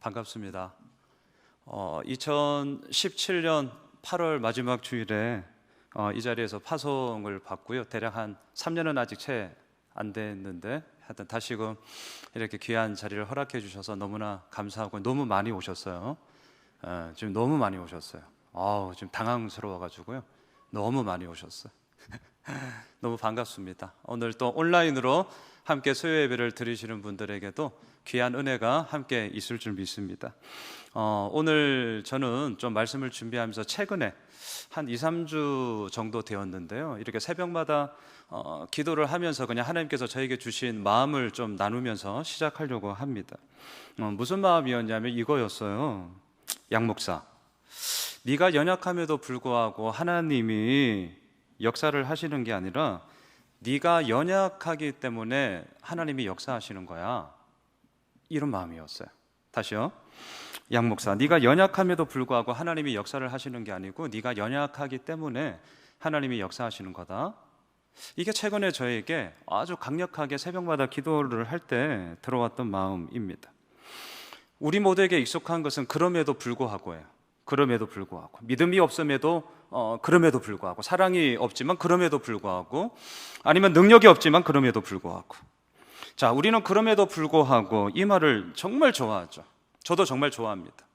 반갑습니다. 2017년 8월 마지막 주일에 이 자리에서 파송을 받고요. 대략 한 3년은 아직 채 안 됐는데 하여튼 다시금 이렇게 귀한 자리를 허락해 주셔서 너무나 감사하고 너무 많이 오셨어요. 지금 너무 많이 오셨어요. 지금 당황스러워가지고요. 너무 많이 오셨어요. 너무 반갑습니다. 오늘 또 온라인으로 함께 수요 예배를 드리시는 분들에게도 귀한 은혜가 함께 있을 줄 믿습니다. 오늘 저는 좀 말씀을 준비하면서 최근에 한 2, 3주 정도 되었는데요. 이렇게 새벽마다 기도를 하면서 그냥 하나님께서 저에게 주신 마음을 좀 나누면서 시작하려고 합니다. 무슨 마음이었냐면 이거였어요. 양 목사, 네가 연약함에도 불구하고 하나님이 역사를 하시는 게 아니라 네가 연약하기 때문에 하나님이 역사하시는 거야. 이런 마음이었어요. 다시요. 양 목사, 네가 연약함에도 불구하고 하나님이 역사를 하시는 게 아니고 네가 연약하기 때문에 하나님이 역사하시는 거다. 이게 최근에 저에게 아주 강력하게 새벽마다 기도를 할 때 들어왔던 마음입니다. 우리 모두에게 익숙한 것은 그럼에도 불구하고예요. 그럼에도 불구하고, 믿음이 없음에도 그럼에도 불구하고, 사랑이 없지만 그럼에도 불구하고, 아니면 능력이 없지만 그럼에도 불구하고. 자, 우리는 그럼에도 불구하고 이 말을 정말 좋아하죠. 저도 정말 좋아합니다.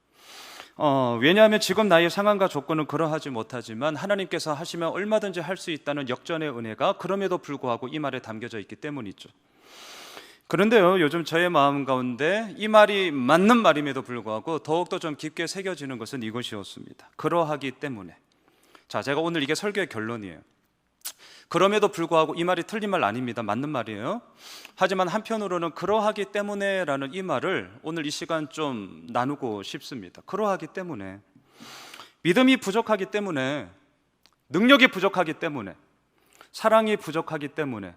왜냐하면 지금 나의 상황과 조건은 그러하지 못하지만 하나님께서 하시면 얼마든지 할 수 있다는 역전의 은혜가 그럼에도 불구하고 이 말에 담겨져 있기 때문이죠. 그런데요, 요즘 저의 마음 가운데 이 말이 맞는 말임에도 불구하고 더욱더 좀 깊게 새겨지는 것은 이것이었습니다. 그러하기 때문에. 자, 제가 오늘 이게 설교의 결론이에요. 그럼에도 불구하고 이 말이 틀린 말 아닙니다. 맞는 말이에요. 하지만 한편으로는 그러하기 때문에 라는 이 말을 오늘 이 시간 좀 나누고 싶습니다. 그러하기 때문에, 믿음이 부족하기 때문에, 능력이 부족하기 때문에, 사랑이 부족하기 때문에,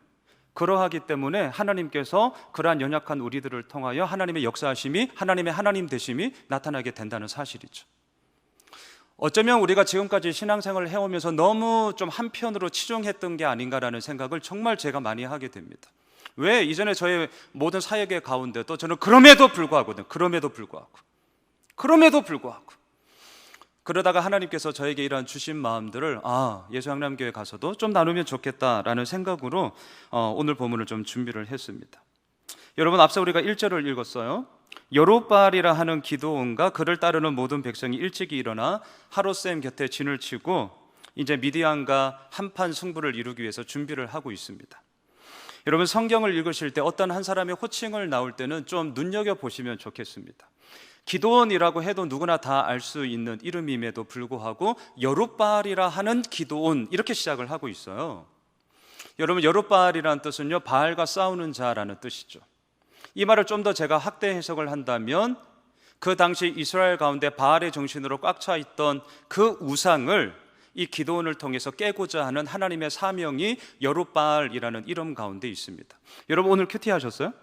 그러하기 때문에 하나님께서 그러한 연약한 우리들을 통하여 하나님의 역사하심이, 하나님의 하나님 되심이 나타나게 된다는 사실이죠. 어쩌면 우리가 지금까지 신앙생활을 해오면서 너무 좀 한편으로 치중했던 게 아닌가라는 생각을 정말 제가 많이 하게 됩니다. 왜? 이전에 저의 모든 사역의 가운데도 저는 그럼에도 불구하고 그러다가 하나님께서 저에게 이러한 주신 마음들을 예수양남교회 가서도 좀 나누면 좋겠다라는 생각으로 오늘 본문을 좀 준비를 했습니다. 여러분, 앞서 우리가 1절을 읽었어요. 여룻바알이라 하는 기드온과 그를 따르는 모든 백성이 일찍이 일어나 하롯셈 곁에 진을 치고 이제 미디안과 한판 승부를 이루기 위해서 준비를 하고 있습니다. 여러분, 성경을 읽으실 때 어떤 한 사람의 호칭을 나올 때는 좀 눈여겨보시면 좋겠습니다. 기드온이라고 해도 누구나 다 알 수 있는 이름임에도 불구하고 여룻바알이라 하는 기드온, 이렇게 시작을 하고 있어요. 여러분, 여룻바알이라는 뜻은요, 바알과 싸우는 자라는 뜻이죠. 이 말을 좀 더 제가 확대 해석을 한다면 그 당시 이스라엘 가운데 바알의 정신으로 꽉 차 있던 그 우상을 이 기드온을 통해서 깨고자 하는 하나님의 사명이 여룻바알이라는 이름 가운데 있습니다. 여러분, 오늘 큐티 하셨어요?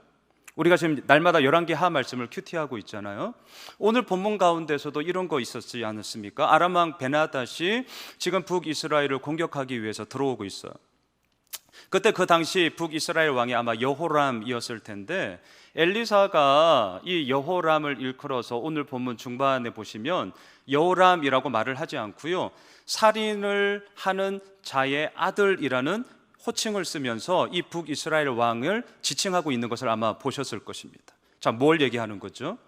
우리가 지금 날마다 11개 하 말씀을 큐티하고 있잖아요. 오늘 본문 가운데서도 이런 거 있었지 않았습니까? 아람 왕 베나닷이 지금 북이스라엘을 공격하기 위해서 들어오고 있어요. 그때 그 당시 북이스라엘 왕이 아마 여호람이었을 텐데 엘리사가 이 여호람을 일컬어서 오늘 본문 중반에 보시면 여호람이라고 말을 하지 않고요, 살인을 하는 자의 아들이라는 호칭을 쓰면서 이 북이스라엘 왕을 지칭하고 있는 것을 아마 보셨을 것입니다. 자, 뭘 얘기하는 거죠?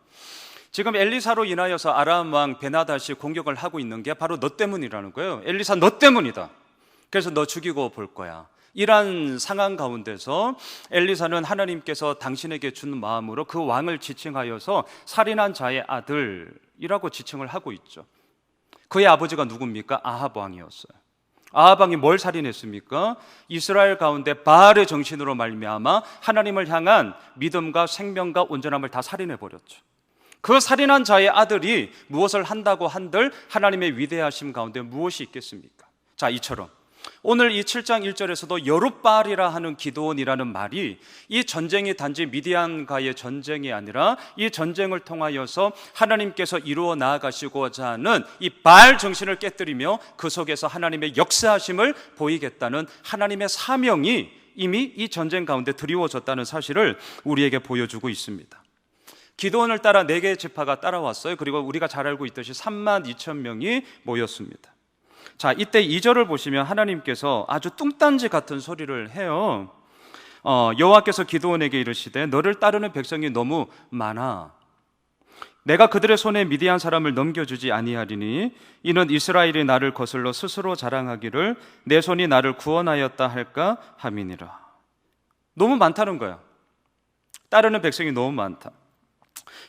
지금 엘리사로 인하여서 아람 왕 베나닷이 공격을 하고 있는 게 바로 너 때문이라는 거예요. 엘리사, 너 때문이다. 그래서 너 죽이고 볼 거야. 이러한 상황 가운데서 엘리사는 하나님께서 당신에게 준 마음으로 그 왕을 지칭하여서 살인한 자의 아들이라고 지칭을 하고 있죠. 그의 아버지가 누굽니까? 아합 왕이었어요. 아합 왕이 뭘 살인했습니까? 이스라엘 가운데 바알의 정신으로 말미암아 하나님을 향한 믿음과 생명과 온전함을 다 살인해버렸죠. 그 살인한 자의 아들이 무엇을 한다고 한들 하나님의 위대하심 가운데 무엇이 있겠습니까? 자, 이처럼 오늘 이 7장 1절에서도 여룻바알이라 하는 기드온이라는 말이 이 전쟁이 단지 미디안과의 전쟁이 아니라 이 전쟁을 통하여서 하나님께서 이루어 나아가시고자 하는 이 바알 정신을 깨뜨리며 그 속에서 하나님의 역사하심을 보이겠다는 하나님의 사명이 이미 이 전쟁 가운데 드리워졌다는 사실을 우리에게 보여주고 있습니다. 기드온을 따라 4개의 지파가 따라왔어요. 그리고 우리가 잘 알고 있듯이 32,000명이 모였습니다. 자, 이때 2절을 보시면 하나님께서 아주 뚱딴지 같은 소리를 해요. 여호와께서 기드온에게 이르시되 너를 따르는 백성이 너무 많아. 내가 그들의 손에 미디안 사람을 넘겨주지 아니하리니 이는 이스라엘이 나를 거슬러 스스로 자랑하기를 내 손이 나를 구원하였다 할까 함이니라. 너무 많다는 거야. 따르는 백성이 너무 많다.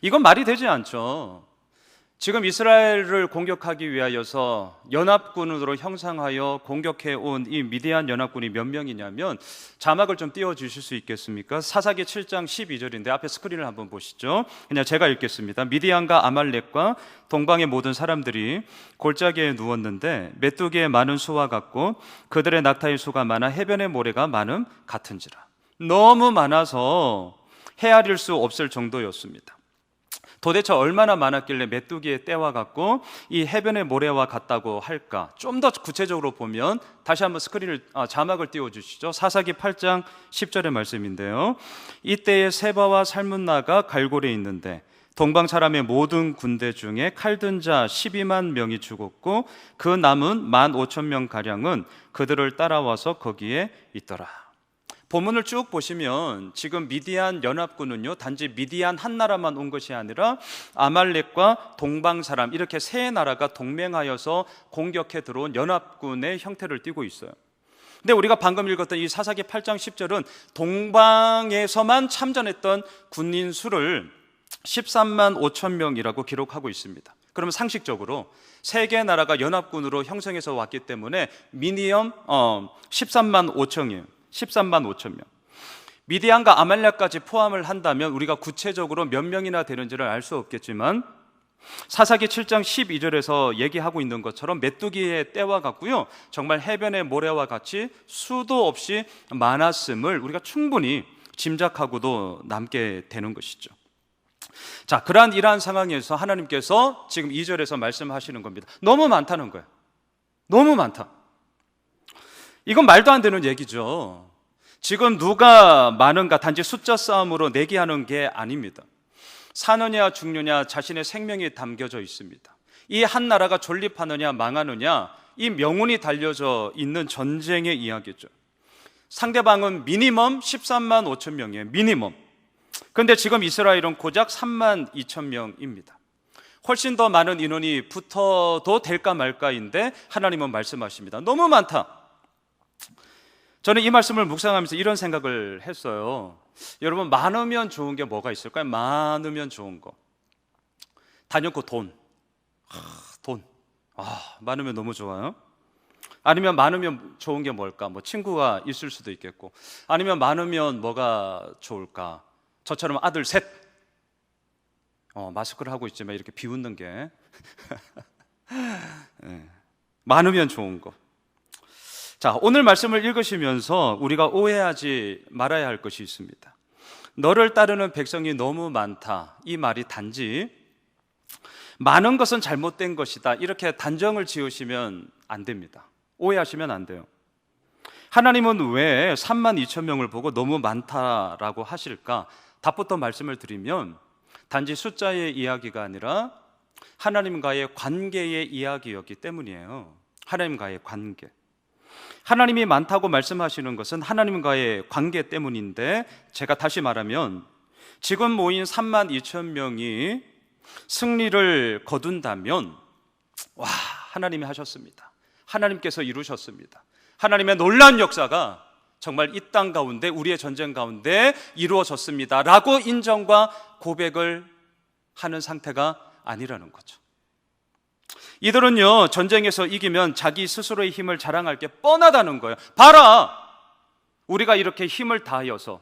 이건 말이 되지 않죠. 지금 이스라엘을 공격하기 위하여서 연합군으로 형상하여 공격해 온 이 미디안 연합군이 몇 명이냐면, 자막을 좀 띄워주실 수 있겠습니까? 사사기 7장 12절인데 앞에 스크린을 한번 보시죠. 그냥 제가 읽겠습니다. 미디안과 아말렉과 동방의 모든 사람들이 골짜기에 누웠는데 메뚜기의 많은 수와 같고 그들의 낙타의 수가 많아 해변의 모래가 많음 같은지라. 너무 많아서 헤아릴 수 없을 정도였습니다. 도대체 얼마나 많았길래 메뚜기의 떼와 같고 이 해변의 모래와 같다고 할까? 좀 더 구체적으로 보면 다시 한번 자막을 띄워주시죠. 사사기 8장 10절의 말씀인데요. 이때에 세바와 살문나가 갈골에 있는데 동방 사람의 모든 군대 중에 칼든 자 12만 명이 죽었고 그 남은 15,000명 그들을 따라와서 거기에 있더라. 본문을 쭉 보시면 지금 미디안 연합군은요, 단지 미디안 한 나라만 온 것이 아니라 아말렉과 동방 사람, 이렇게 세 나라가 동맹하여서 공격해 들어온 연합군의 형태를 띠고 있어요. 근데 우리가 방금 읽었던 이 사사기 8장 10절은 동방에서만 참전했던 군인 수를 13만 5천 명이라고 기록하고 있습니다. 그러면 상식적으로 세 개 나라가 연합군으로 형성해서 왔기 때문에 미니엄 13만 5천이에요. 13만 5천 명. 미디안과 아말렉까지 포함을 한다면 우리가 구체적으로 몇 명이나 되는지를 알 수 없겠지만 사사기 7장 12절에서 얘기하고 있는 것처럼 메뚜기의 떼와 같고요, 정말 해변의 모래와 같이 수도 없이 많았음을 우리가 충분히 짐작하고도 남게 되는 것이죠. 자, 이러한 상황에서 하나님께서 지금 2절에서 말씀하시는 겁니다. 너무 많다는 거예요. 너무 많다. 이건 말도 안 되는 얘기죠. 지금 누가 많은가 단지 숫자 싸움으로 내기하는 게 아닙니다. 사느냐 죽느냐 자신의 생명이 담겨져 있습니다. 이 한 나라가 존립하느냐 망하느냐 이 명운이 달려져 있는 전쟁의 이야기죠. 상대방은 미니멈 13만 5천 명이에요. 미니멈. 그런데 지금 이스라엘은 고작 3만 2천 명입니다. 훨씬 더 많은 인원이 붙어도 될까 말까인데 하나님은 말씀하십니다. 너무 많다. 저는 이 말씀을 묵상하면서 이런 생각을 했어요. 여러분, 많으면 좋은 게 뭐가 있을까요? 많으면 좋은 거. 단연코 돈. 돈. 많으면 너무 좋아요. 아니면 많으면 좋은 게 뭘까? 뭐 친구가 있을 수도 있겠고. 아니면 많으면 뭐가 좋을까? 저처럼 아들 셋. 마스크를 하고 있지만 이렇게 비웃는 게. 네. 많으면 좋은 거. 자, 오늘 말씀을 읽으시면서 우리가 오해하지 말아야 할 것이 있습니다. 너를 따르는 백성이 너무 많다. 이 말이 단지 많은 것은 잘못된 것이다, 이렇게 단정을 지으시면 안 됩니다. 오해하시면 안 돼요. 하나님은 왜 3만 2천 명을 보고 너무 많다라고 하실까? 답부터 말씀을 드리면 단지 숫자의 이야기가 아니라 하나님과의 관계의 이야기였기 때문이에요. 하나님과의 관계. 하나님이 많다고 말씀하시는 것은 하나님과의 관계 때문인데, 제가 다시 말하면 지금 모인 3만 2천 명이 승리를 거둔다면 하나님이 하셨습니다. 하나님께서 이루셨습니다. 하나님의 놀라운 역사가 정말 이 땅 가운데, 우리의 전쟁 가운데 이루어졌습니다 라고 인정과 고백을 하는 상태가 아니라는 거죠. 이들은요, 전쟁에서 이기면 자기 스스로의 힘을 자랑할 게 뻔하다는 거예요. 봐라, 우리가 이렇게 힘을 다하여서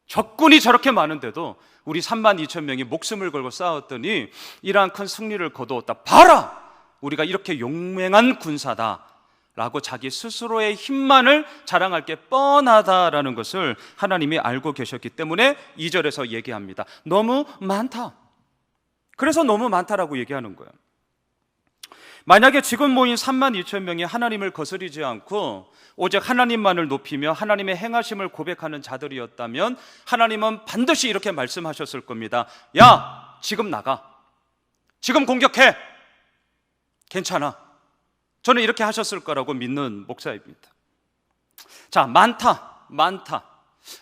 적군이 저렇게 많은데도 우리 3만 2천 명이 목숨을 걸고 싸웠더니 이러한 큰 승리를 거두었다. 봐라, 우리가 이렇게 용맹한 군사다 라고 자기 스스로의 힘만을 자랑할 게 뻔하다라는 것을 하나님이 알고 계셨기 때문에 2절에서 얘기합니다. 너무 많다. 그래서 너무 많다라고 얘기하는 거예요. 만약에 지금 모인 32,000명이 하나님을 거스리지 않고 오직 하나님만을 높이며 하나님의 행하심을 고백하는 자들이었다면 하나님은 반드시 이렇게 말씀하셨을 겁니다. 야, 지금 나가. 지금 공격해. 괜찮아. 저는 이렇게 하셨을 거라고 믿는 목사입니다. 자, 많다.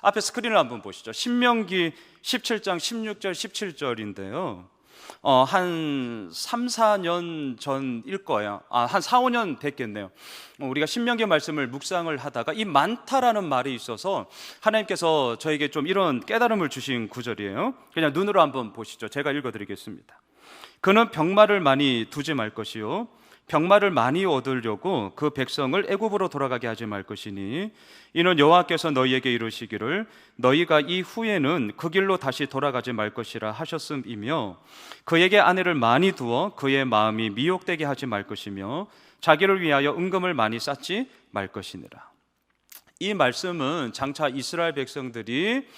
앞에 스크린을 한번 보시죠. 신명기 17장 16절 17절인데요. 한 3, 4년 전일 거예요. 한 4, 5년 됐겠네요. 우리가 신명기 말씀을 묵상을 하다가 이 많다라는 말이 있어서 하나님께서 저에게 좀 이런 깨달음을 주신 구절이에요. 그냥 눈으로 한번 보시죠. 제가 읽어드리겠습니다. 그는 병마를 많이 두지 말 것이요 병마를 많이 얻으려고 그 백성을 애굽으로 돌아가게 하지 말 것이니 이는 여호와께서 너희에게 이르시기를 너희가 이 후에는 그 길로 다시 돌아가지 말 것이라 하셨음이며 그에게 아내를 많이 두어 그의 마음이 미혹되게 하지 말 것이며 자기를 위하여 은금을 많이 쌓지 말 것이니라. 이 말씀은 장차 이스라엘 백성들이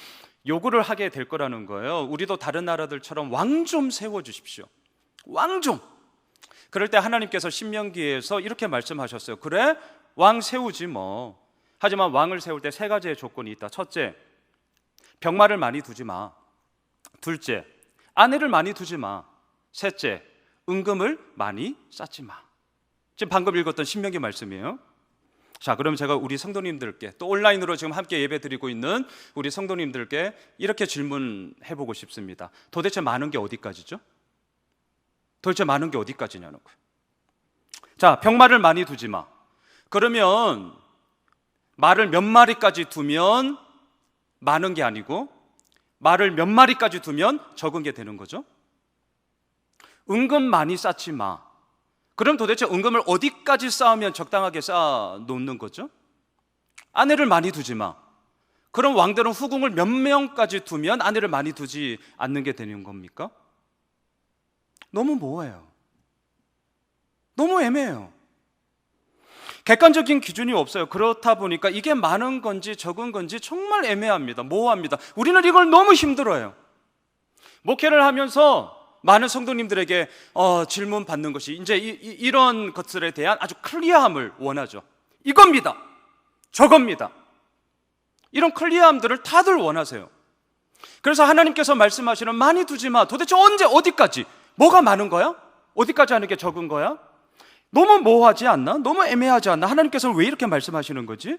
요구를 하게 될 거라는 거예요. 우리도 다른 나라들처럼 왕 좀 세워주십시오. 왕 좀. 그럴 때 하나님께서 신명기에서 이렇게 말씀하셨어요. 그래, 왕 세우지 뭐. 하지만 왕을 세울 때 3가지의 조건이 있다. 첫째, 병마를 많이 두지 마. 둘째, 아내를 많이 두지 마. 셋째, 은금을 많이 쌓지 마. 지금 방금 읽었던 신명기 말씀이에요. 자, 그럼 제가 우리 성도님들께 또 온라인으로 지금 함께 예배 드리고 있는 우리 성도님들께 이렇게 질문해보고 싶습니다. 도대체 많은 게 어디까지죠? 도대체 많은 게 어디까지냐는 거예요. 자, 병마를 많이 두지 마. 그러면 말을 몇 마리까지 두면 많은 게 아니고 말을 몇 마리까지 두면 적은 게 되는 거죠. 은금 많이 쌓지 마. 그럼 도대체 은금을 어디까지 쌓으면 적당하게 쌓아 놓는 거죠? 아내를 많이 두지 마. 그럼 왕들은 후궁을 몇 명까지 두면 아내를 많이 두지 않는 게 되는 겁니까? 너무 모호해요. 너무 애매해요. 객관적인 기준이 없어요. 그렇다 보니까 이게 많은 건지 적은 건지 정말 애매합니다. 모호합니다. 우리는 이걸 너무 힘들어해요. 목회를 하면서 많은 성도님들에게 질문 받는 것이 이제 이런 것들에 대한 아주 클리어함을 원하죠. 이겁니다. 저겁니다. 이런 클리어함들을 다들 원하세요. 그래서 하나님께서 말씀하시는 많이 두지 마. 도대체 언제 어디까지? 뭐가 많은 거야? 어디까지 하는 게 적은 거야? 너무 모호하지 않나? 너무 애매하지 않나? 하나님께서는 왜 이렇게 말씀하시는 거지?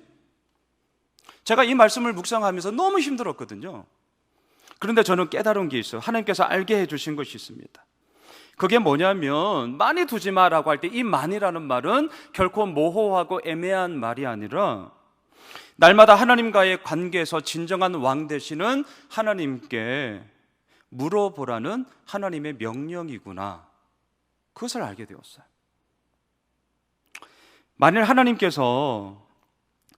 제가 이 말씀을 묵상하면서 너무 힘들었거든요. 그런데 저는 깨달은 게 있어요. 하나님께서 알게 해주신 것이 있습니다. 그게 뭐냐면 많이 두지 마라고 할 때 이 많이라는 말은 결코 모호하고 애매한 말이 아니라 날마다 하나님과의 관계에서 진정한 왕 되시는 하나님께 물어보라는 하나님의 명령이구나. 그것을 알게 되었어요. 만일 하나님께서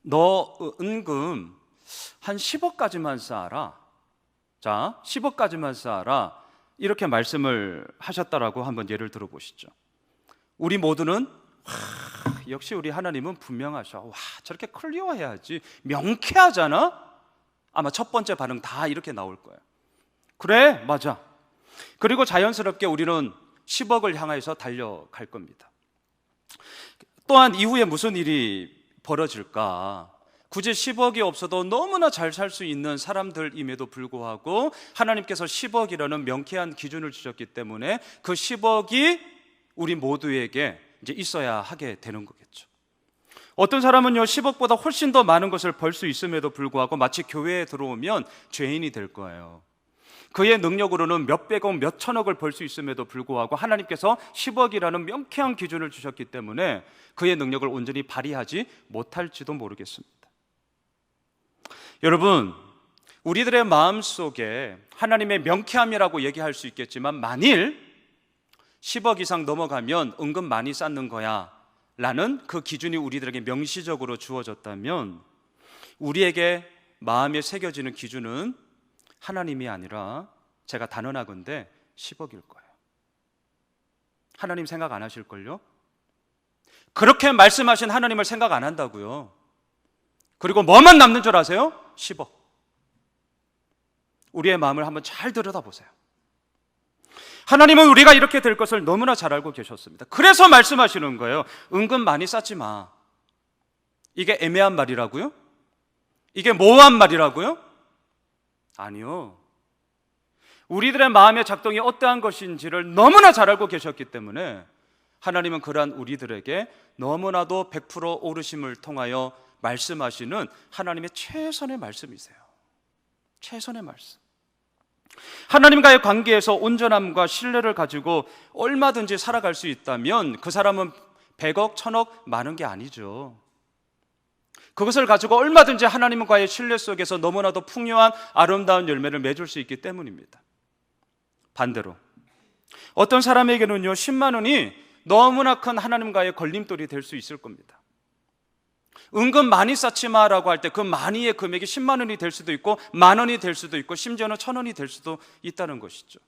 너 은금 한 10억까지만 쌓아라. 자, 10억까지만 쌓아라. 이렇게 말씀을 하셨다라고 한번 예를 들어보시죠. 우리 모두는 역시 우리 하나님은 분명하셔. 와, 저렇게 클리어해야지. 명쾌하잖아. 아마 첫 번째 반응 다 이렇게 나올 거예요. 그래, 맞아. 그리고 자연스럽게 우리는 10억을 향해서 달려갈 겁니다. 또한 이후에 무슨 일이 벌어질까? 굳이 10억이 없어도 너무나 잘 살 수 있는 사람들임에도 불구하고 하나님께서 10억이라는 명쾌한 기준을 주셨기 때문에 그 10억이 우리 모두에게 이제 있어야 하게 되는 거겠죠. 어떤 사람은요 10억보다 훨씬 더 많은 것을 벌 수 있음에도 불구하고 마치 교회에 들어오면 죄인이 될 거예요. 그의 능력으로는 몇백억, 몇천억을 벌 수 있음에도 불구하고 하나님께서 10억이라는 명쾌한 기준을 주셨기 때문에 그의 능력을 온전히 발휘하지 못할지도 모르겠습니다. 여러분, 우리들의 마음속에 하나님의 명쾌함이라고 얘기할 수 있겠지만 만일 10억 이상 넘어가면 은근 많이 쌓는 거야 라는 그 기준이 우리들에게 명시적으로 주어졌다면 우리에게 마음에 새겨지는 기준은 하나님이 아니라 제가 단언하건대 10억일 거예요. 하나님 생각 안 하실걸요? 그렇게 말씀하신 하나님을 생각 안 한다고요. 그리고 뭐만 남는 줄 아세요? 10억. 우리의 마음을 한번 잘 들여다보세요. 하나님은 우리가 이렇게 될 것을 너무나 잘 알고 계셨습니다. 그래서 말씀하시는 거예요. 은근 많이 쌓지 마. 이게 애매한 말이라고요? 이게 모호한 말이라고요? 아니요. 우리들의 마음의 작동이 어떠한 것인지를 너무나 잘 알고 계셨기 때문에 하나님은 그러한 우리들에게 너무나도 100% 오르심을 통하여 말씀하시는 하나님의 최선의 말씀이세요. 최선의 말씀. 하나님과의 관계에서 온전함과 신뢰를 가지고 얼마든지 살아갈 수 있다면 그 사람은 100억, 1000억 많은 게 아니죠. 그것을 가지고 얼마든지 하나님과의 신뢰 속에서 너무나도 풍요한 아름다운 열매를 맺을 수 있기 때문입니다. 반대로 어떤 사람에게는요 10만 원이 너무나 큰 하나님과의 걸림돌이 될 수 있을 겁니다. 은근 많이 쌓지 마라고 할 때 그 많이의 금액이 10만 원이 될 수도 있고 만 원이 될 수도 있고 심지어는 1000원이 될 수도 있다는 것이죠.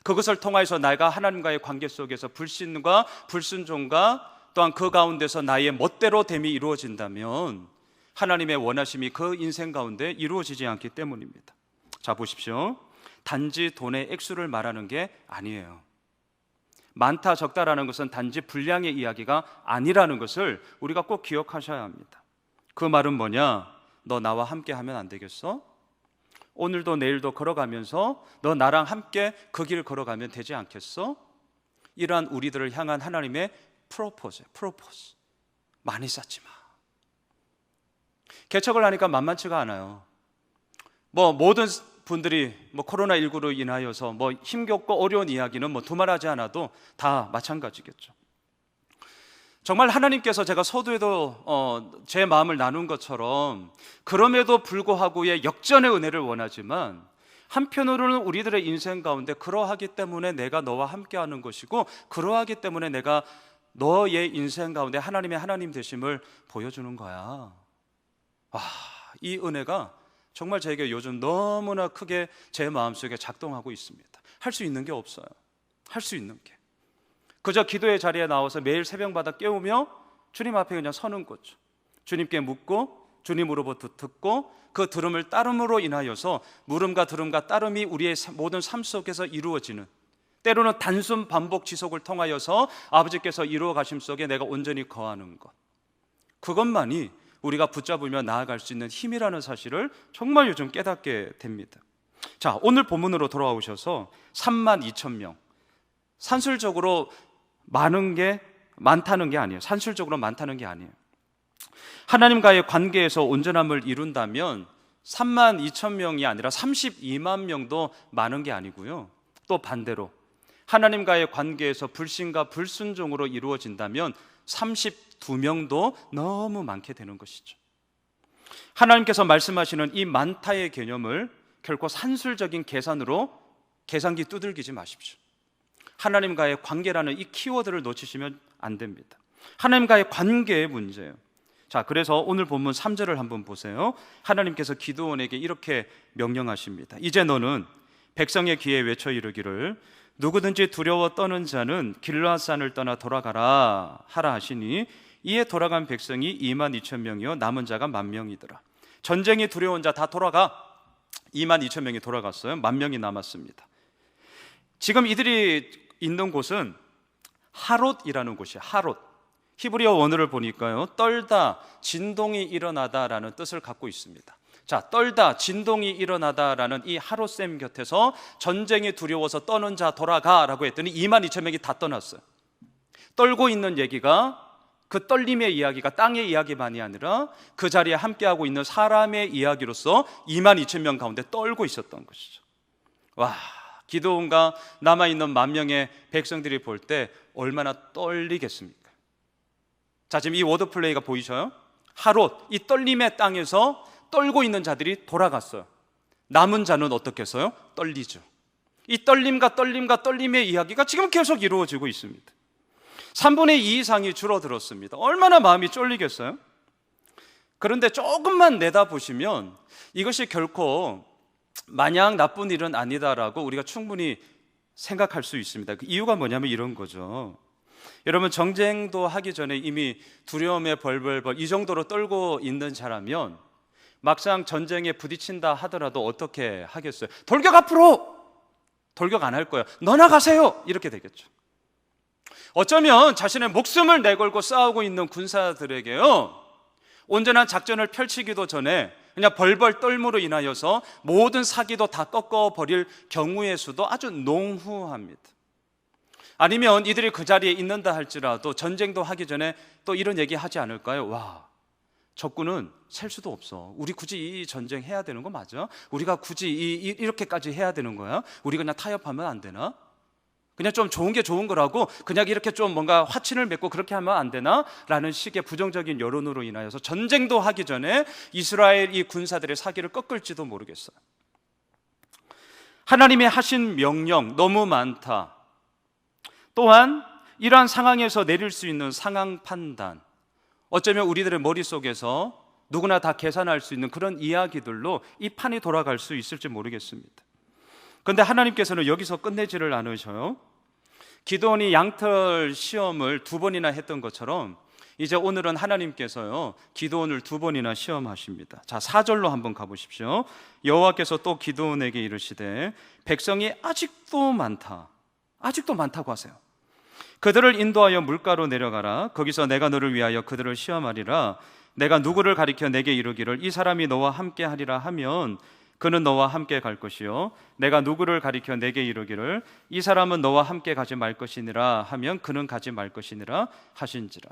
그것을 통해서 내가 하나님과의 관계 속에서 불신과 불순종과 또한 그 가운데서 나의 멋대로 됨이 이루어진다면 하나님의 원하심이 그 인생 가운데 이루어지지 않기 때문입니다. 자, 보십시오. 단지 돈의 액수를 말하는 게 아니에요. 많다 적다라는 것은 단지 분량의 이야기가 아니라는 것을 우리가 꼭 기억하셔야 합니다. 그 말은 뭐냐? 너 나와 함께 하면 안 되겠어? 오늘도 내일도 걸어가면서 너 나랑 함께 그 길 걸어가면 되지 않겠어? 이러한 우리들을 향한 하나님의 프로포즈. 많이 쌓지 마. 개척을 하니까 만만치가 않아요. 모든 분들이 코로나19로 인하여서 힘겹고 어려운 이야기는 두말하지 않아도 다 마찬가지겠죠. 정말 하나님께서 제가 서두에도 제 마음을 나눈 것처럼 그럼에도 불구하고의 역전의 은혜를 원하지만 한편으로는 우리들의 인생 가운데 그러하기 때문에 내가 너와 함께하는 것이고 그러하기 때문에 내가 너의 인생 가운데 하나님의 하나님 되심을 보여주는 거야. 이 은혜가 정말 저에게 요즘 너무나 크게 제 마음속에 작동하고 있습니다. 할 수 있는 게 없어요. 할 수 있는 게 그저 기도의 자리에 나와서 매일 새벽마다 깨우며 주님 앞에 그냥 서는 거죠. 주님께 묻고 주님으로부터 듣고 그 들음을 따름으로 인하여서 물음과 들음과 따름이 우리의 모든 삶 속에서 이루어지는, 때로는 단순 반복 지속을 통하여서 아버지께서 이루어 가심 속에 내가 온전히 거하는 것, 그것만이 우리가 붙잡으며 나아갈 수 있는 힘이라는 사실을 정말 요즘 깨닫게 됩니다. 자, 오늘 본문으로 돌아오셔서 32,000명, 산술적으로 많다는 게 아니에요. 산술적으로 많다는 게 아니에요. 하나님과의 관계에서 온전함을 이룬다면 32,000명이 아니라 32만 명도 많은 게 아니고요. 또 반대로 하나님과의 관계에서 불신과 불순종으로 이루어진다면 32명도 너무 많게 되는 것이죠. 하나님께서 말씀하시는 이 많다의 개념을 결코 산술적인 계산으로 계산기 두들기지 마십시오. 하나님과의 관계라는 이 키워드를 놓치시면 안 됩니다. 하나님과의 관계의 문제예요. 자, 그래서 오늘 본문 3절을 한번 보세요. 하나님께서 기드온에게 이렇게 명령하십니다. 이제 너는 백성의 귀에 외쳐 이르기를 누구든지 두려워 떠는 자는 길르앗산을 떠나 돌아가라 하라 하시니 이에 돌아간 백성이 22,000명이요 남은 자가 10,000명이더라. 전쟁이 두려운 자 다 돌아가. 22,000명이 돌아갔어요. 10,000명이 남았습니다. 지금 이들이 있는 곳은 하롯이라는 곳이에요. 하롯. 히브리어 원어를 보니까요, 떨다, 진동이 일어나다라는 뜻을 갖고 있습니다. 자, 떨다, 진동이 일어나다라는 이 하롯샘 곁에서 전쟁이 두려워서 떠는 자 돌아가라고 했더니 22,000명이 다 떠났어요. 떨고 있는 얘기가, 그 떨림의 이야기가 땅의 이야기만이 아니라 그 자리에 함께하고 있는 사람의 이야기로서 22,000명 가운데 떨고 있었던 것이죠. 와, 기드온과 남아있는 10,000명의 백성들이 볼 때 얼마나 떨리겠습니까? 자, 지금 이 워드플레이가 보이셔요? 하롯, 이 떨림의 땅에서 떨고 있는 자들이 돌아갔어요. 남은 자는 어떻겠어요? 떨리죠. 이 떨림과 떨림의 이야기가 지금 계속 이루어지고 있습니다. 3분의 2 이상이 줄어들었습니다. 얼마나 마음이 쫄리겠어요? 그런데 조금만 내다보시면 이것이 결코 마냥 나쁜 일은 아니다라고 우리가 충분히 생각할 수 있습니다. 그 이유가 뭐냐면 이런 거죠. 여러분, 전쟁도 하기 전에 이미 두려움에 벌벌벌 이 정도로 떨고 있는 자라면 막상 전쟁에 부딪힌다 하더라도 어떻게 하겠어요? 돌격 앞으로! 돌격 안 할 거예요. 너나 가세요. 이렇게 되겠죠. 어쩌면 자신의 목숨을 내걸고 싸우고 있는 군사들에게요, 온전한 작전을 펼치기도 전에 그냥 벌벌 떨므로 인하여서 모든 사기도 다 꺾어버릴 경우의 수도 아주 농후합니다. 아니면 이들이 그 자리에 있는다 할지라도 전쟁도 하기 전에 또 이런 얘기 하지 않을까요? 와, 적군은 셀 수도 없어. 우리 굳이 이 전쟁 해야 되는 거 맞아? 우리가 굳이 이렇게까지 해야 되는 거야? 우리 그냥 타협하면 안 되나? 그냥 좀 좋은 게 좋은 거라고 그냥 이렇게 좀 뭔가 화친을 맺고 그렇게 하면 안 되나? 라는 식의 부정적인 여론으로 인하여서 전쟁도 하기 전에 이스라엘 이 군사들의 사기를 꺾을지도 모르겠어요. 하나님의 하신 명령 너무 많다. 또한 이러한 상황에서 내릴 수 있는 상황 판단, 어쩌면 우리들의 머릿속에서 누구나 다 계산할 수 있는 그런 이야기들로 이 판이 돌아갈 수 있을지 모르겠습니다. 그런데 하나님께서는 여기서 끝내지를 않으셔요. 기드온이 양털 시험을 2번이나 했던 것처럼 이제 오늘은 하나님께서요, 기드온을 2번이나 시험하십니다. 자, 4절로 한번 가보십시오. 여호와께서 또 기드온에게 이르시되 백성이 아직도 많다고 하세요. 그들을 인도하여 물가로 내려가라. 거기서 내가 너를 위하여 그들을 시험하리라. 내가 누구를 가리켜 내게 이르기를 이 사람이 너와 함께 하리라 하면 그는 너와 함께 갈 것이요, 내가 누구를 가리켜 내게 이르기를 이 사람은 너와 함께 가지 말 것이니라 하면 그는 가지 말 것이니라 하신지라.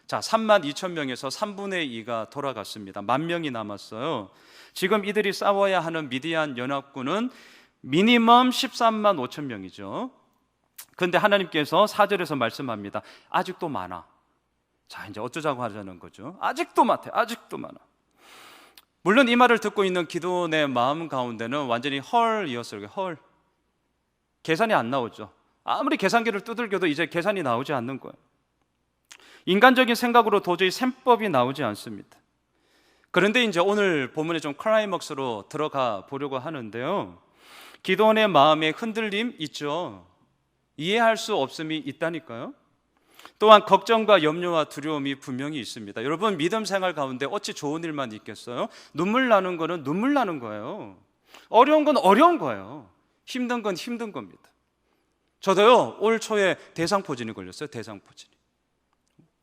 자, 32,000명에서 3분의 2가 돌아갔습니다. 10,000명이 남았어요. 지금 이들이 싸워야 하는 미디안 연합군은 미니멈 13만 5천 명이죠. 그런데 하나님께서 4절에서 말씀합니다. 아직도 많아. 자, 이제 어쩌자고 하자는 거죠. 아직도 많아. 물론 이 말을 듣고 있는 기드온의 마음 가운데는 완전히 헐이었어요. 헐. 계산이 안 나오죠. 아무리 계산기를 두들겨도 이제 계산이 나오지 않는 거예요. 인간적인 생각으로 도저히 셈법이 나오지 않습니다. 그런데 이제 오늘 본문에 좀 클라이막스로 들어가 보려고 하는데요, 기드온의 마음에 흔들림 있죠. 이해할 수 없음이 있다니까요. 또한 걱정과 염려와 두려움이 분명히 있습니다. 여러분, 믿음 생활 가운데 어찌 좋은 일만 있겠어요? 눈물 나는 거는 눈물 나는 거예요. 어려운 건 어려운 거예요. 힘든 건 힘든 겁니다. 저도요, 올 초에 대상포진이 걸렸어요. 대상포진이.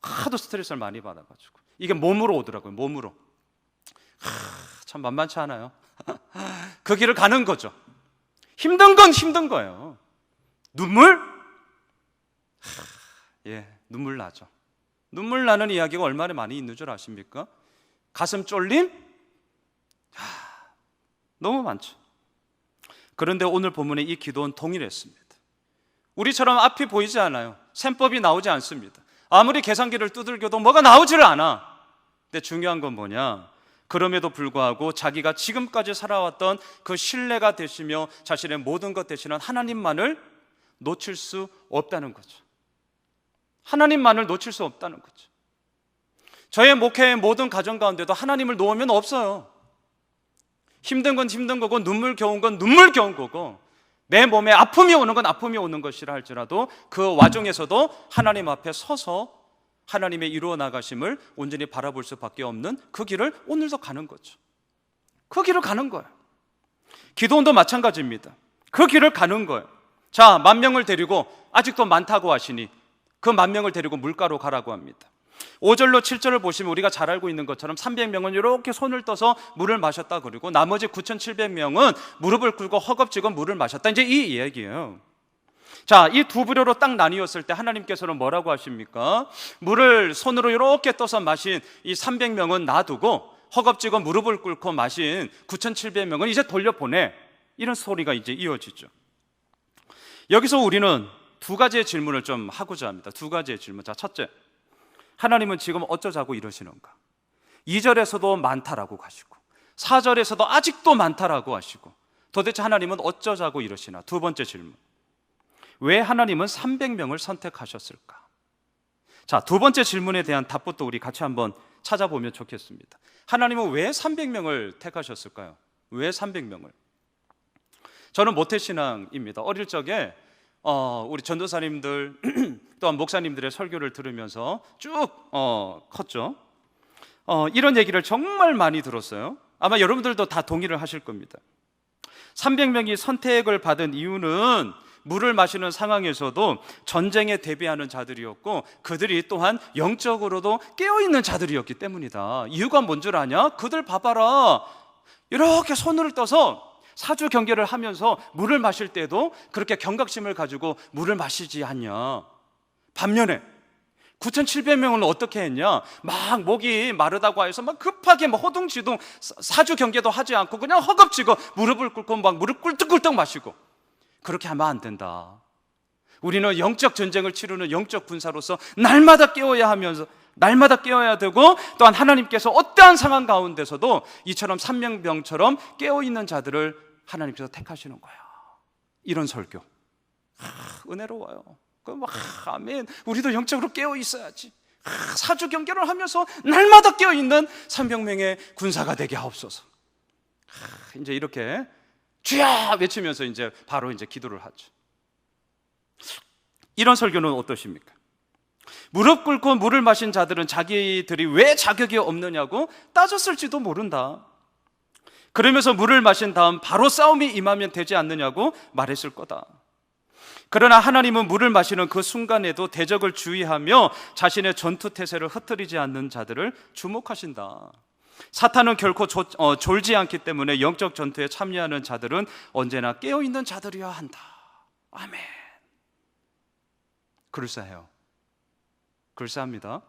하도 스트레스를 많이 받아가지고 이게 몸으로 오더라고요. 몸으로. 참 만만치 않아요. 그 길을 가는 거죠. 힘든 건 힘든 거예요. 눈물? 눈물 나죠. 눈물 나는 이야기가 얼마나 많이 있는 줄 아십니까? 가슴 쫄림? 너무 많죠. 그런데 오늘 본문에 이 기도는 동일했습니다. 우리처럼 앞이 보이지 않아요. 셈법이 나오지 않습니다. 아무리 계산기를 두들겨도 뭐가 나오지를 않아. 근데 중요한 건 뭐냐? 그럼에도 불구하고 자기가 지금까지 살아왔던 그 신뢰가 되시며 자신의 모든 것 되시는 하나님만을 놓칠 수 없다는 거죠. 하나님만을 놓칠 수 없다는 거죠. 저의 목회의 모든 가정 가운데도 하나님을 놓으면 없어요. 힘든 건 힘든 거고 눈물 겨운 건 눈물 겨운 거고 내 몸에 아픔이 오는 건 아픔이 오는 것이라 할지라도 그 와중에서도 하나님 앞에 서서 하나님의 이루어 나가심을 온전히 바라볼 수밖에 없는 그 길을 오늘도 가는 거죠. 그 길을 가는 거예요. 기도원도 마찬가지입니다. 그 길을 가는 거예요. 자, 10,000명을 데리고 아직도 많다고 하시니 그 10,000명을 데리고 물가로 가라고 합니다. 5절로 7절을 보시면 우리가 잘 알고 있는 것처럼 300명은 이렇게 손을 떠서 물을 마셨다 그러고 나머지 9,700명은 무릎을 꿇고 허겁지겁 물을 마셨다. 이제 이 이야기예요. 자, 이 두 부류로 딱 나뉘었을 때 하나님께서는 뭐라고 하십니까? 물을 손으로 이렇게 떠서 마신 이 300명은 놔두고 허겁지겁 무릎을 꿇고 마신 9,700명은 이제 돌려보내. 이런 소리가 이제 이어지죠. 여기서 우리는 두 가지의 질문을 좀 하고자 합니다. 두 가지의 질문. 자, 첫째, 하나님은 지금 어쩌자고 이러시는가? 2절에서도 많다라고 하시고 4절에서도 아직도 많다라고 하시고 도대체 하나님은 어쩌자고 이러시나? 두 번째 질문, 왜 하나님은 300명을 선택하셨을까? 자, 두 번째 질문에 대한 답부터 우리 같이 한번 찾아보면 좋겠습니다. 하나님은 왜 300명을 택하셨을까요? 왜 300명을? 저는 모태신앙입니다. 어릴 적에 우리 전도사님들 또한 목사님들의 설교를 들으면서 쭉 컸죠. 이런 얘기를 정말 많이 들었어요. 아마 여러분들도 다 동의를 하실 겁니다. 300명이 선택을 받은 이유는 물을 마시는 상황에서도 전쟁에 대비하는 자들이었고 그들이 또한 영적으로도 깨어있는 자들이었기 때문이다. 이유가 뭔 줄 아냐? 그들 봐봐라. 이렇게 손을 떠서 사주 경계를 하면서 물을 마실 때도 그렇게 경각심을 가지고 물을 마시지 않냐. 반면에 9,700명은 어떻게 했냐? 막 목이 마르다고 해서 막 급하게 막 허둥지둥 사주 경계도 하지 않고 그냥 허겁지겁 무릎을 꿇고 막 물을 꿀떡꿀떡 마시고. 그렇게 하면 안 된다. 우리는 영적 전쟁을 치르는 영적 군사로서 날마다 깨어야 하면서 날마다 깨어야 되고, 또한 하나님께서 어떠한 상황 가운데서도 이처럼 삼명병처럼 깨어있는 자들을 하나님께서 택하시는 거야. 이런 설교 은혜로워요. 아멘. 우리도 영적으로 깨어 있어야지. 사주 경계를 하면서 날마다 깨어 있는 300명의 군사가 되게 하옵소서. 이제 이렇게 주야 외치면서 이제 바로 이제 기도를 하죠. 이런 설교는 어떠십니까? 무릎 꿇고 물을 마신 자들은 자기들이 왜 자격이 없느냐고 따졌을지도 모른다. 그러면서 물을 마신 다음 바로 싸움이 임하면 되지 않느냐고 말했을 거다. 그러나 하나님은 물을 마시는 그 순간에도 대적을 주의하며 자신의 전투 태세를 흩뜨리지 않는 자들을 주목하신다. 사탄은 결코 졸지 않기 때문에 영적 전투에 참여하는 자들은 언제나 깨어있는 자들이어야 한다. 아멘. 그럴싸해요. 그럴싸합니다.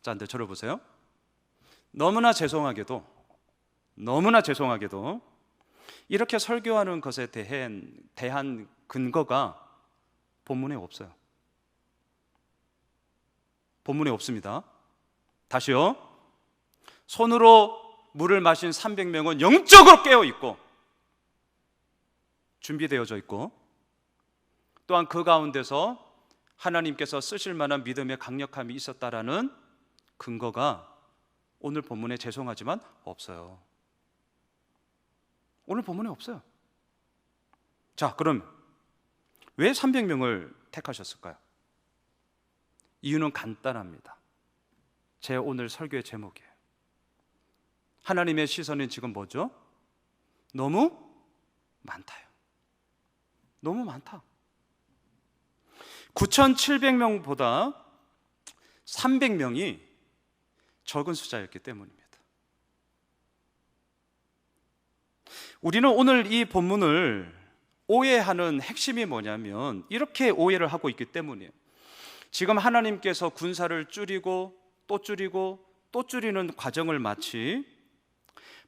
자, 근데 저를 보세요. 너무나 죄송하게도 이렇게 설교하는 것에 대한 근거가 본문에 없어요. 본문에 없습니다. 다시요. 손으로 물을 마신 300명은 영적으로 깨어 있고 준비되어져 있고, 또한 그 가운데서 하나님께서 쓰실 만한 믿음의 강력함이 있었다라는 근거가 오늘 본문에 죄송하지만 없어요. 오늘 본문에 없어요. 자, 그럼 왜 300명을 택하셨을까요? 이유는 간단합니다. 제 오늘 설교의 제목이에요. 하나님의 시선은 지금 뭐죠? 너무 많다요. 너무 많다. 9,700명보다 300명이 적은 숫자였기 때문입니다. 우리는 오늘 이 본문을 오해하는 핵심이 뭐냐면 이렇게 오해를 하고 있기 때문이에요. 지금 하나님께서 군사를 줄이고 또 줄이고 또 줄이는 과정을 마치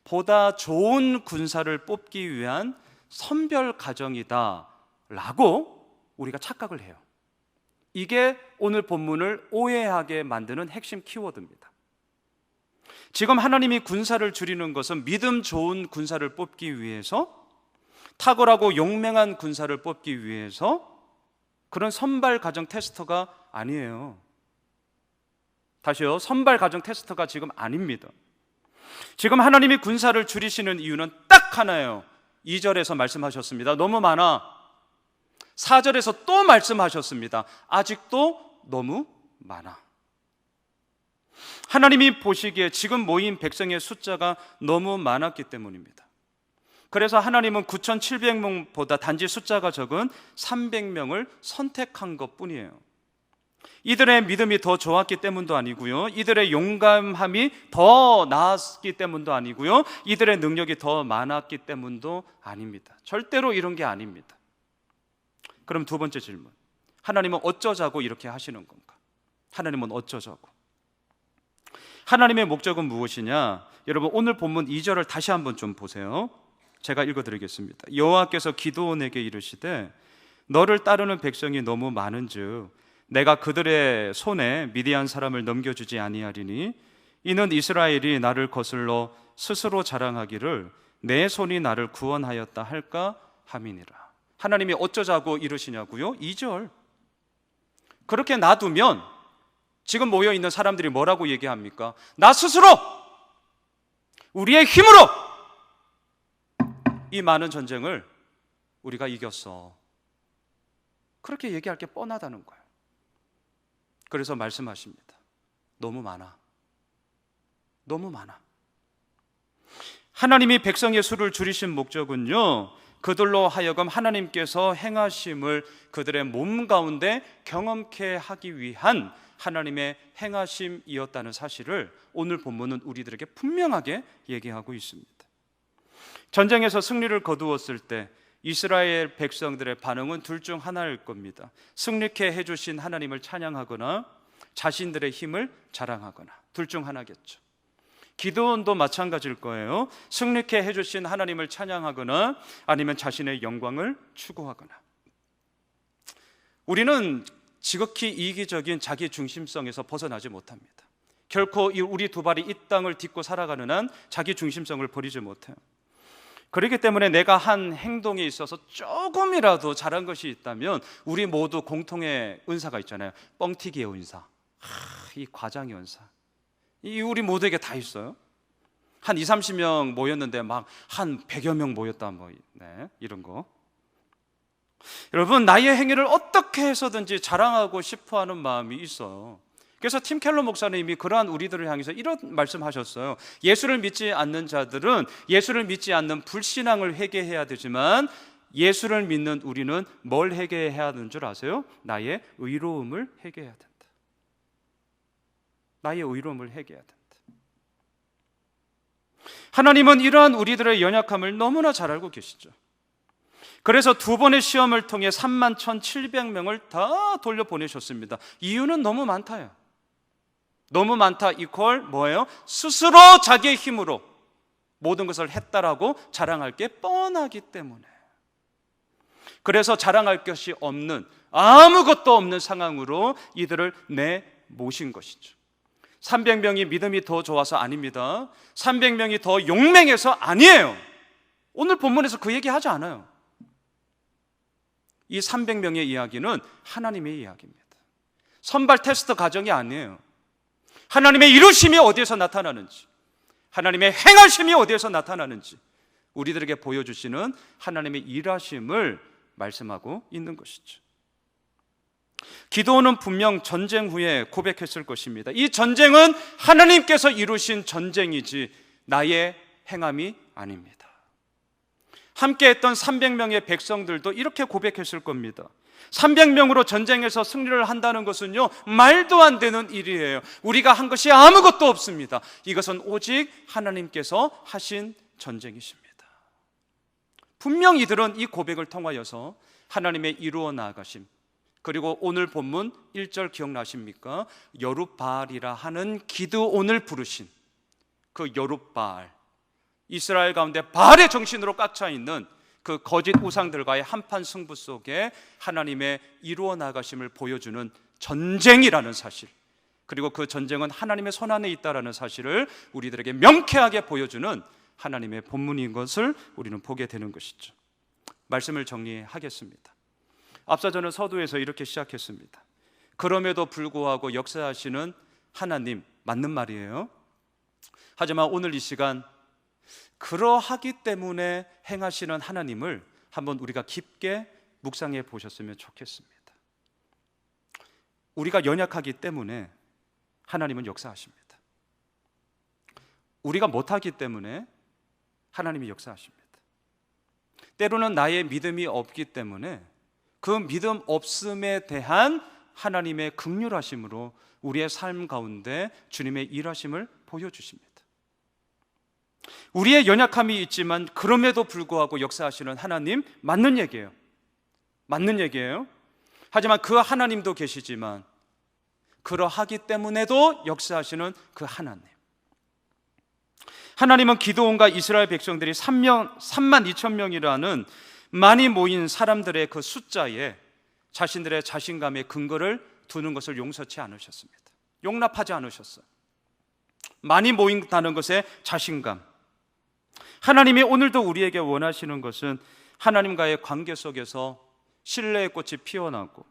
보다 좋은 군사를 뽑기 위한 선별 과정이다 라고 우리가 착각을 해요. 이게 오늘 본문을 오해하게 만드는 핵심 키워드입니다. 지금 하나님이 군사를 줄이는 것은 믿음 좋은 군사를 뽑기 위해서, 탁월하고 용맹한 군사를 뽑기 위해서 그런 선발 과정 테스터가 아니에요. 다시요. 선발 과정 테스터가 지금 아닙니다. 지금 하나님이 군사를 줄이시는 이유는 딱 하나예요. 2절에서 말씀하셨습니다. 너무 많아. 4절에서 또 말씀하셨습니다. 아직도 너무 많아. 하나님이 보시기에 지금 모인 백성의 숫자가 너무 많았기 때문입니다. 그래서 하나님은 9,700명보다 단지 숫자가 적은 300명을 선택한 것뿐이에요. 이들의 믿음이 더 좋았기 때문도 아니고요, 이들의 용감함이 더 나았기 때문도 아니고요, 이들의 능력이 더 많았기 때문도 아닙니다. 절대로 이런 게 아닙니다. 그럼 두 번째 질문, 하나님은 어쩌자고 이렇게 하시는 건가? 하나님은 어쩌자고? 하나님의 목적은 무엇이냐? 여러분, 오늘 본문 2절을 다시 한번 좀 보세요. 제가 읽어드리겠습니다. 여호와께서 기드온에게 이르시되 너를 따르는 백성이 너무 많은즉 내가 그들의 손에 미디안 사람을 넘겨주지 아니하리니 이는 이스라엘이 나를 거슬러 스스로 자랑하기를 내 손이 나를 구원하였다 할까 함이니라. 하나님이 어쩌자고 이러시냐고요? 2절. 그렇게 놔두면 지금 모여있는 사람들이 뭐라고 얘기합니까? 나 스스로 우리의 힘으로 이 많은 전쟁을 우리가 이겼어. 그렇게 얘기할 게 뻔하다는 거예요. 그래서 말씀하십니다. 너무 많아. 너무 많아. 하나님이 백성의 수를 줄이신 목적은요, 그들로 하여금 하나님께서 행하심을 그들의 몸 가운데 경험케 하기 위한 하나님의 행하심이었다는 사실을 오늘 본문은 우리들에게 분명하게 얘기하고 있습니다. 전쟁에서 승리를 거두었을 때 이스라엘 백성들의 반응은 둘 중 하나일 겁니다. 승리케 해주신 하나님을 찬양하거나 자신들의 힘을 자랑하거나, 둘 중 하나겠죠. 기드온도 마찬가지일 거예요. 승리케 해주신 하나님을 찬양하거나 아니면 자신의 영광을 추구하거나. 우리는 지극히 이기적인 자기 중심성에서 벗어나지 못합니다. 결코 우리 두 발이 이 땅을 딛고 살아가는 한 자기 중심성을 버리지 못해요. 그렇기 때문에 내가 한 행동에 있어서 조금이라도 잘한 것이 있다면 우리 모두 공통의 은사가 있잖아요. 뻥튀기의 은사, 이 과장의 은사, 이 우리 모두에게 다 있어요. 한 20, 30명 모였는데 막 한 100여 명 모였다, 이런 거. 여러분, 나의 행위를 어떻게 해서든지 자랑하고 싶어하는 마음이 있어요. 그래서 팀 켈러 목사님이 그러한 우리들을 향해서 이런 말씀하셨어요. 예수를 믿지 않는 자들은 예수를 믿지 않는 불신앙을 회개해야 되지만 예수를 믿는 우리는 뭘 회개해야 하는 줄 아세요? 나의 의로움을 회개해야 된다. 나의 의로움을 회개해야 된다. 하나님은 이러한 우리들의 연약함을 너무나 잘 알고 계시죠. 그래서 두 번의 시험을 통해 31,700명을 다 돌려보내셨습니다. 이유는 너무 많다요. 너무 많다 이퀄 뭐예요? 스스로 자기의 힘으로 모든 것을 했다라고 자랑할 게 뻔하기 때문에. 그래서 자랑할 것이 없는, 아무것도 없는 상황으로 이들을 내모신 것이죠. 300명이 믿음이 더 좋아서 아닙니다. 300명이 더 용맹해서 아니에요. 오늘 본문에서 그 얘기 하지 않아요. 이 300명의 이야기는 하나님의 이야기입니다. 선발 테스트 과정이 아니에요. 하나님의 이루심이 어디에서 나타나는지, 하나님의 행하심이 어디에서 나타나는지 우리들에게 보여주시는 하나님의 일하심을 말씀하고 있는 것이죠. 기도는 분명 전쟁 후에 고백했을 것입니다. 이 전쟁은 하나님께서 이루신 전쟁이지 나의 행함이 아닙니다. 함께했던 300명의 백성들도 이렇게 고백했을 겁니다. 300명으로 전쟁에서 승리를 한다는 것은요, 말도 안 되는 일이에요. 우리가 한 것이 아무것도 없습니다. 이것은 오직 하나님께서 하신 전쟁이십니다. 분명 이들은 이 고백을 통하여서 하나님의 이루어 나가심, 그리고 오늘 본문 1절 기억나십니까? 여룻바알이라 하는 기드온을 부르신 그 여룻바알, 이스라엘 가운데 바알의 정신으로 꽉 차 있는 그 거짓 우상들과의 한판 승부 속에 하나님의 이루어 나가심을 보여주는 전쟁이라는 사실, 그리고 그 전쟁은 하나님의 손안에 있다라는 사실을 우리들에게 명쾌하게 보여주는 하나님의 본문인 것을 우리는 보게 되는 것이죠. 말씀을 정리하겠습니다. 앞서 저는 서두에서 이렇게 시작했습니다. 그럼에도 불구하고 역사하시는 하나님, 맞는 말이에요. 하지만 오늘 이 시간 그러하기 때문에 행하시는 하나님을 한번 우리가 깊게 묵상해 보셨으면 좋겠습니다. 우리가 연약하기 때문에 하나님은 역사하십니다. 우리가 못하기 때문에 하나님이 역사하십니다. 때로는 나의 믿음이 없기 때문에 그 믿음 없음에 대한 하나님의 긍휼하심으로 우리의 삶 가운데 주님의 일하심을 보여주십니다. 우리의 연약함이 있지만 그럼에도 불구하고 역사하시는 하나님, 맞는 얘기예요. 맞는 얘기예요. 하지만 그 하나님도 계시지만 그러하기 때문에도 역사하시는 그 하나님, 하나님은 기드온과 이스라엘 백성들이 32,000명이라는 많이 모인 사람들의 그 숫자에 자신들의 자신감의 근거를 두는 것을 용서치 않으셨습니다. 용납하지 않으셨어요. 많이 모인다는 것에 자신감. 하나님이 오늘도 우리에게 원하시는 것은 하나님과의 관계 속에서 신뢰의 꽃이 피어나고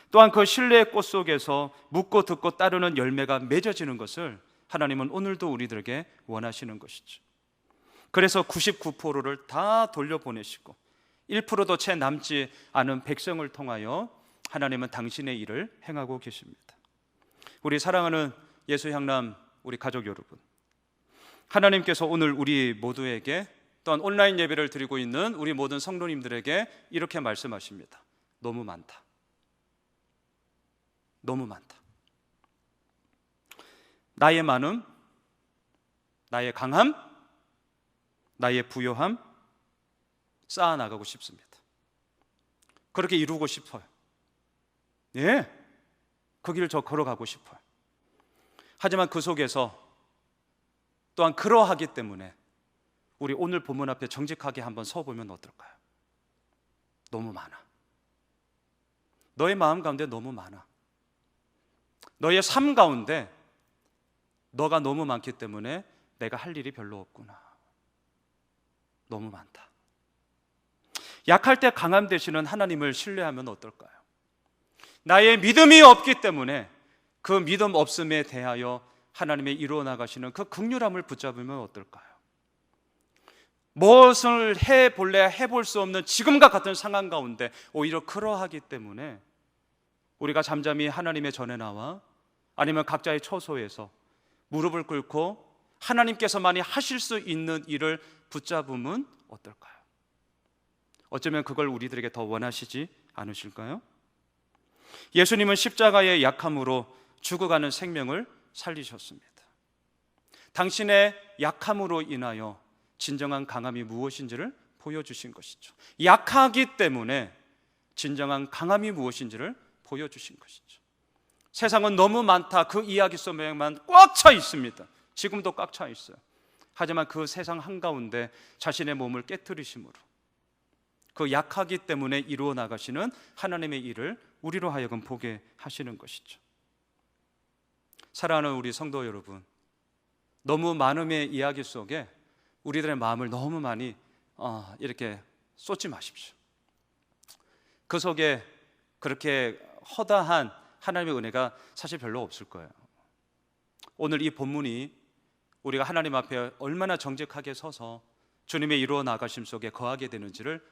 또한 그 신뢰의 꽃 속에서 묻고 듣고 따르는 열매가 맺어지는 것을 하나님은 오늘도 우리들에게 원하시는 것이죠. 그래서 99%를 다 돌려보내시고 1%도 채 남지 않은 백성을 통하여 하나님은 당신의 일을 행하고 계십니다. 우리 사랑하는 예수향남 우리 가족 여러분, 하나님께서 오늘 우리 모두에게, 또한 온라인 예배를 드리고 있는 우리 모든 성도님들에게 이렇게 말씀하십니다. 너무 많다. 너무 많다. 나의 많음, 나의 강함, 나의 부요함 쌓아나가고 싶습니다. 그렇게 이루고 싶어요. 예, 그 길을 저 걸어가고 싶어요. 하지만 그 속에서 또한 그러하기 때문에 우리 오늘 본문 앞에 정직하게 한번 서보면 어떨까요? 너무 많아. 너의 마음 가운데 너무 많아. 너의 삶 가운데 너가 너무 많기 때문에 내가 할 일이 별로 없구나. 너무 많다. 약할 때 강함 되시는 하나님을 신뢰하면 어떨까요? 나의 믿음이 없기 때문에 그 믿음 없음에 대하여 하나님의 이루어 나가시는 그 긍휼함을 붙잡으면 어떨까요? 무엇을 해볼래 해볼 수 없는 지금과 같은 상황 가운데 오히려 그러하기 때문에 우리가 잠잠히 하나님의 전에 나와 아니면 각자의 처소에서 무릎을 꿇고 하나님께서만이 하실 수 있는 일을 붙잡으면 어떨까요? 어쩌면 그걸 우리들에게 더 원하시지 않으실까요? 예수님은 십자가의 약함으로 죽어가는 생명을 살리셨습니다. 당신의 약함으로 인하여 진정한 강함이 무엇인지를 보여주신 것이죠. 약하기 때문에 진정한 강함이 무엇인지를 보여주신 것이죠. 세상은 너무 많다. 그 이야기 속에만 꽉 차 있습니다. 지금도 꽉 차 있어요. 하지만 그 세상 한가운데 자신의 몸을 깨트리심으로 그 약하기 때문에 이루어 나가시는 하나님의 일을 우리로 하여금 보게 하시는 것이죠. 사랑하는 우리 성도 여러분, 너무 많음의 이야기 속에 우리들의 마음을 너무 많이 이렇게 쏟지 마십시오. 그 속에 그렇게 허다한 하나님의 은혜가 사실 별로 없을 거예요. 오늘 이 본문이 우리가 하나님 앞에 얼마나 정직하게 서서 주님의 이루어 나가심 속에 거하게 되는지를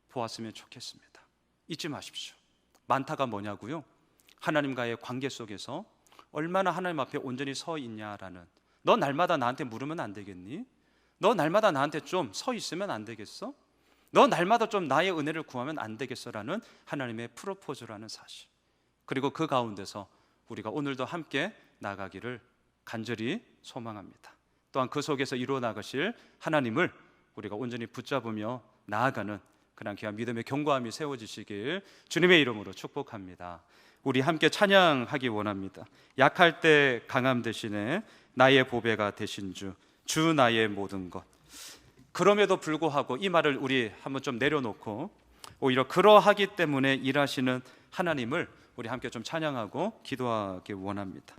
보았으면 좋겠습니다. 잊지 마십시오. 많다가 뭐냐고요? 하나님과의 관계 속에서 얼마나 하나님 앞에 온전히 서 있냐라는, 너 날마다 나한테 물으면 안 되겠니? 너 날마다 나한테 좀 서 있으면 안 되겠어? 너 날마다 좀 나의 은혜를 구하면 안 되겠어라는 하나님의 프로포즈라는 사실, 그리고 그 가운데서 우리가 오늘도 함께 나가기를 간절히 소망합니다. 또한 그 속에서 이루어 나가실 하나님을 우리가 온전히 붙잡으며 나아가는 그런 귀한 믿음의 견고함이 세워지시길 주님의 이름으로 축복합니다. 우리 함께 찬양하기 원합니다. 약할 때 강함 대신에 나의 보배가 되신 주 나의 모든 것. 그럼에도 불구하고 이 말을 우리 한번 좀 내려놓고 오히려 그러하기 때문에 일하시는 하나님을 우리 함께 좀 찬양하고 기도하기 원합니다.